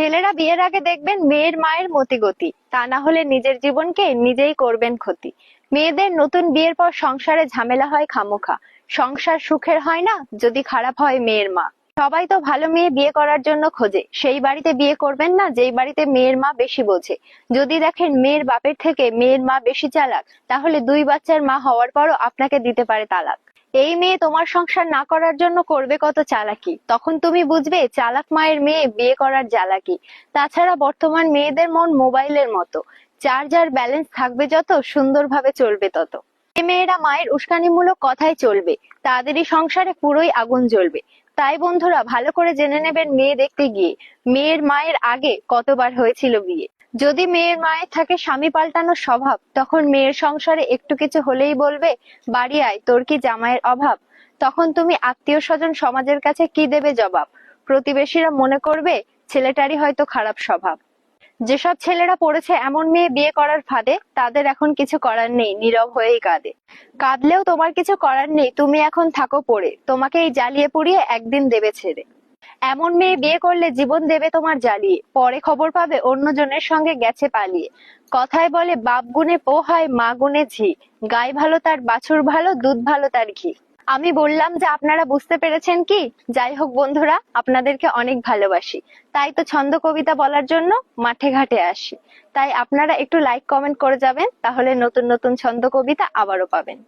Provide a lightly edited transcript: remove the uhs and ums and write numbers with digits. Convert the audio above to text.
ছেলেরা বিয়ের আগে দেখবেন মেয়ের মায়ের মতিগতি, তা না হলে নিজের জীবনকে নিজেই করবেন ক্ষতি। মেয়েদের নতুন বিয়ের পর সংসারে ঝামেলা হয় খামোখা, সংসার সুখের হয় না যদি খারাপ হয় মেয়ের মা। সবাই তো ভালো মেয়ে বিয়ে করার জন্য খোঁজে, সেই বাড়িতে বিয়ে করবেন না যেই বাড়িতে মেয়ের মা বেশি বোঝে। যদি দেখেন মেয়ের বাপের থেকে মেয়ের মা বেশি চালাক, তাহলে 2 বাচ্চার মা হওয়ার পরও আপনাকে দিতে পারে তালাক। এই মেয়ে তোমার সংসার না করার জন্য করবে কত চালাকি, তখন তুমি বুঝবে চালাক মায়ের মেয়ে বিয়ে করার জ্বালা কি। তাছাড়া বর্তমান মেয়েদের মন মোবাইলের মতো, চার্জার ব্যালেন্স থাকবে যত সুন্দরভাবে চলবে তত। এই মেয়েরা মায়ের উস্কানিমূলক কথাই চলবে, তাদেরই সংসারে পুরোই আগুন জ্বলবে। তাই বন্ধুরা ভালো করে জেনে নেবেন মেয়ে দেখতে গিয়ে মেয়ের মায়ের আগে কতবার হয়েছিল বিয়ে। যদি মেয়ের মায়ের থাকে স্বামী পাল্টানোর স্বভাব, তখন মেয়ের সংসারে একটু কিছু হলেই বলবে বাড়ি আয়, তোর কি জামাইয়ের অভাব। তখন তুমি আত্মীয় স্বজন সমাজের কাছে কি দেবে জবাব। প্রতিবেশীরা মনে করবে ছেলেটারই হয়তো খারাপ স্বভাব। যেসব ছেলেরা পড়েছে এমন মেয়ে বিয়ে করার ফাঁদে, তাদের এখন কিছু করার নেই, নীরব হয়েই কাঁদে। কাঁদলেও তোমার কিছু করার নেই, তুমি এখন থাকো পড়ে, তোমাকে এই জ্বালিয়ে পুড়িয়ে একদিন দেবে ছেড়ে। এমন মেয়ে বিয়ে করলে জীবন দেবে তোমার জ্বালিয়ে, পরে খবর পাবে অন্যজনের সঙ্গে গেছে পালিয়ে। কথায় বলে বাপ গুণে পোহায় মা গুণে ঝি, গাই ভালো তার বাছুর ভালো, দুধ ভালো তার ঘি। আমি বললাম যে আপনারা বুঝতে পেরেছেন কি? যাই হোক বন্ধুরা, আপনাদেরকে অনেক ভালোবাসি, তাই তো ছন্দ কবিতা বলার জন্য মাঠে ঘাটে আসি। তাই আপনারা একটু লাইক কমেন্ট করে যাবেন, তাহলে নতুন নতুন ছন্দ কবিতা আবারও পাবেন।